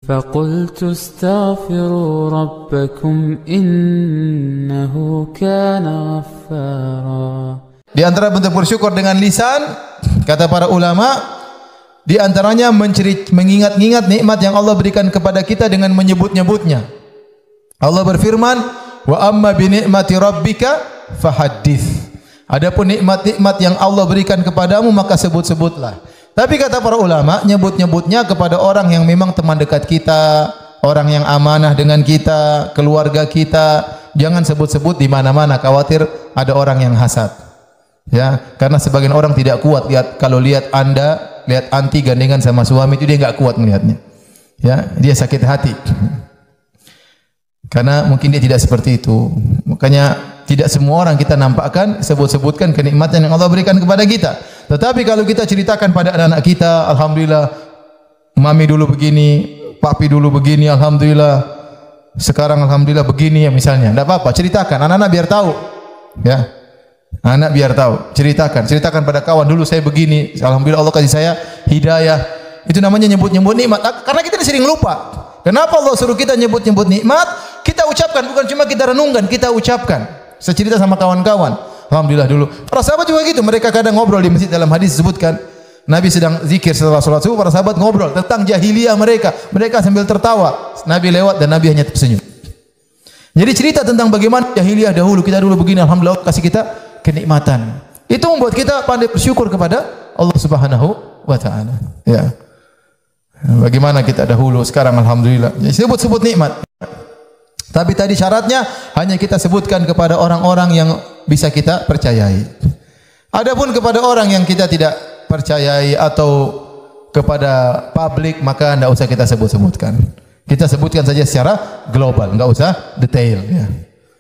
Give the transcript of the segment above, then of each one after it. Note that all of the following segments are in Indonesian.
فقلت استغفروا ربكم إنه كان غفارا. Di antara bentuk bersyukur dengan lisan, kata para ulama, di antaranya mengingat-ingat nikmat yang Allah berikan kepada kita dengan menyebut-nyebutnya. Allah berfirman, wa amma bi ni'mati rabbika fahaddits. Adapun nikmat-nikmat yang Allah berikan kepadamu maka sebut-sebutlah. Tapi kata para ulama, nyebut-nyebutnya kepada orang yang memang teman dekat kita, orang yang amanah dengan kita, keluarga kita. Jangan sebut-sebut di mana-mana, khawatir ada orang yang hasad. Ya, karena sebagian orang tidak kuat kalau lihat anti gandengan sama suami itu, dia enggak kuat melihatnya. Ya, dia sakit hati. Karena mungkin dia tidak seperti itu. Makanya tidak semua orang kita nampakkan, sebut-sebutkan kenikmatan yang Allah berikan kepada kita. Tetapi kalau kita ceritakan pada anak-anak kita, alhamdulillah mami dulu begini, papi dulu begini, alhamdulillah sekarang alhamdulillah begini ya misalnya. Tidak apa-apa, ceritakan, anak-anak biar tahu. Ya. Anak biar tahu, ceritakan pada kawan, dulu saya begini, alhamdulillah Allah kasih saya hidayah. Itu namanya nyebut-nyebut nikmat. Karena kita sering lupa. Kenapa Allah suruh kita nyebut-nyebut nikmat? Kita ucapkan, bukan cuma kita renungkan, kita ucapkan. Saya cerita sama kawan-kawan, alhamdulillah dulu. Para sahabat juga gitu, mereka kadang ngobrol di masjid, dalam hadis disebutkan Nabi sedang zikir setelah salat subuh, para sahabat ngobrol tentang jahiliyah mereka. Mereka sambil tertawa. Nabi lewat dan Nabi hanya tersenyum. Jadi cerita tentang bagaimana jahiliyah dahulu, kita dulu begini, alhamdulillah kasih kita kenikmatan. Itu membuat kita pandai bersyukur kepada Allah Subhanahu wa taala. Ya. Bagaimana kita dahulu, sekarang alhamdulillah. Ya, sebut-sebut nikmat. Tapi tadi syaratnya hanya kita sebutkan kepada orang-orang yang bisa kita percayai. Adapun kepada orang yang kita tidak percayai atau kepada publik, maka tidak usah kita sebut-sebutkan. Kita sebutkan saja secara global, enggak usah detail ya.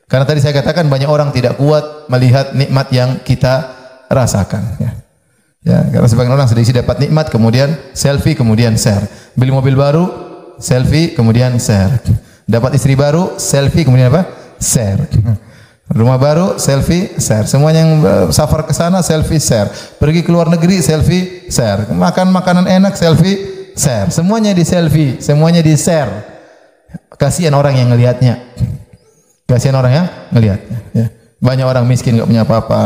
Karena tadi saya katakan banyak orang tidak kuat melihat nikmat yang kita rasakan ya. Ya, karena sebagian orang sedikit dapat nikmat kemudian selfie kemudian share. Beli mobil baru, selfie kemudian share. Dapat istri baru, selfie kemudian apa? Share. Rumah baru, selfie, share. Semuanya yang safar ke sana selfie, share. Pergi ke luar negeri, selfie, share. Makan makanan enak, selfie, share. Semuanya di selfie, semuanya di share. Kasihan orang yang ngelihatnya. Kasihan orang yang ngelihatnya. Ya. Banyak orang miskin enggak punya apa-apa.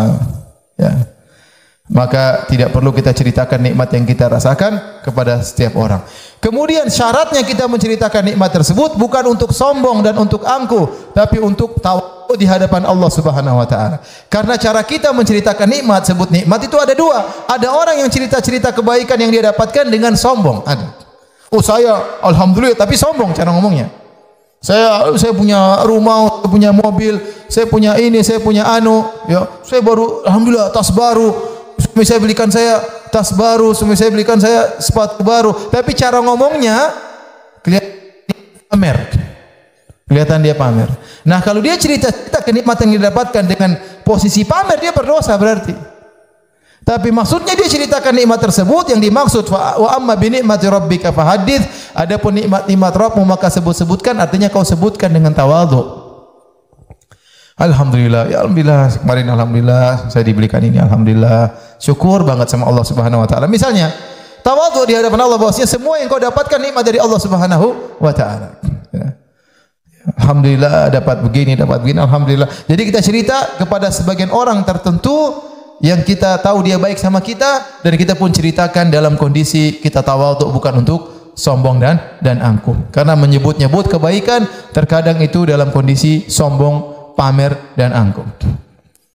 Ya. Maka tidak perlu kita ceritakan nikmat yang kita rasakan kepada setiap orang. Kemudian syaratnya kita menceritakan nikmat tersebut bukan untuk sombong dan untuk angkuh, tapi untuk tawadhu di hadapan Allah Subhanahu wa taala. Karena cara kita menceritakan nikmat, sebut nikmat itu ada dua. Ada orang yang cerita-cerita kebaikan yang dia dapatkan dengan sombong, ada. Oh saya alhamdulillah, tapi sombong cara ngomongnya. Saya punya rumah, saya punya mobil, saya punya ini, saya punya anu, ya. Saya baru alhamdulillah tas baru. Suami saya belikan saya tas baru, suami saya belikan saya sepatu baru. Tapi cara ngomongnya kelihatan dia pamer. Nah, kalau dia cerita kenikmatan yang didapatkan dengan posisi pamer, dia berdosa berarti. Tapi maksudnya dia ceritakan nikmat tersebut, yang dimaksud wa amma bi ni'mati rabbika fahaddits. Adapun nikmat-nikmat Rabbmu maka sebut-sebutkan, artinya kau sebutkan dengan tawadhu. Alhamdulillah, ya alhamdulillah, kemarin alhamdulillah saya dibelikan ini, alhamdulillah. Syukur banget sama Allah Subhanahu wa taala. Misalnya, tawadhu di hadapan Allah, bahwasanya semua yang kau dapatkan nikmat dari Allah Subhanahu wa taala. Ya. Alhamdulillah dapat begini, alhamdulillah. Jadi kita cerita kepada sebagian orang tertentu yang kita tahu dia baik sama kita, dan kita pun ceritakan dalam kondisi kita tawadhu, bukan untuk sombong dan angkuh. Karena menyebut-nyebut kebaikan terkadang itu dalam kondisi sombong, pamer dan angkuh.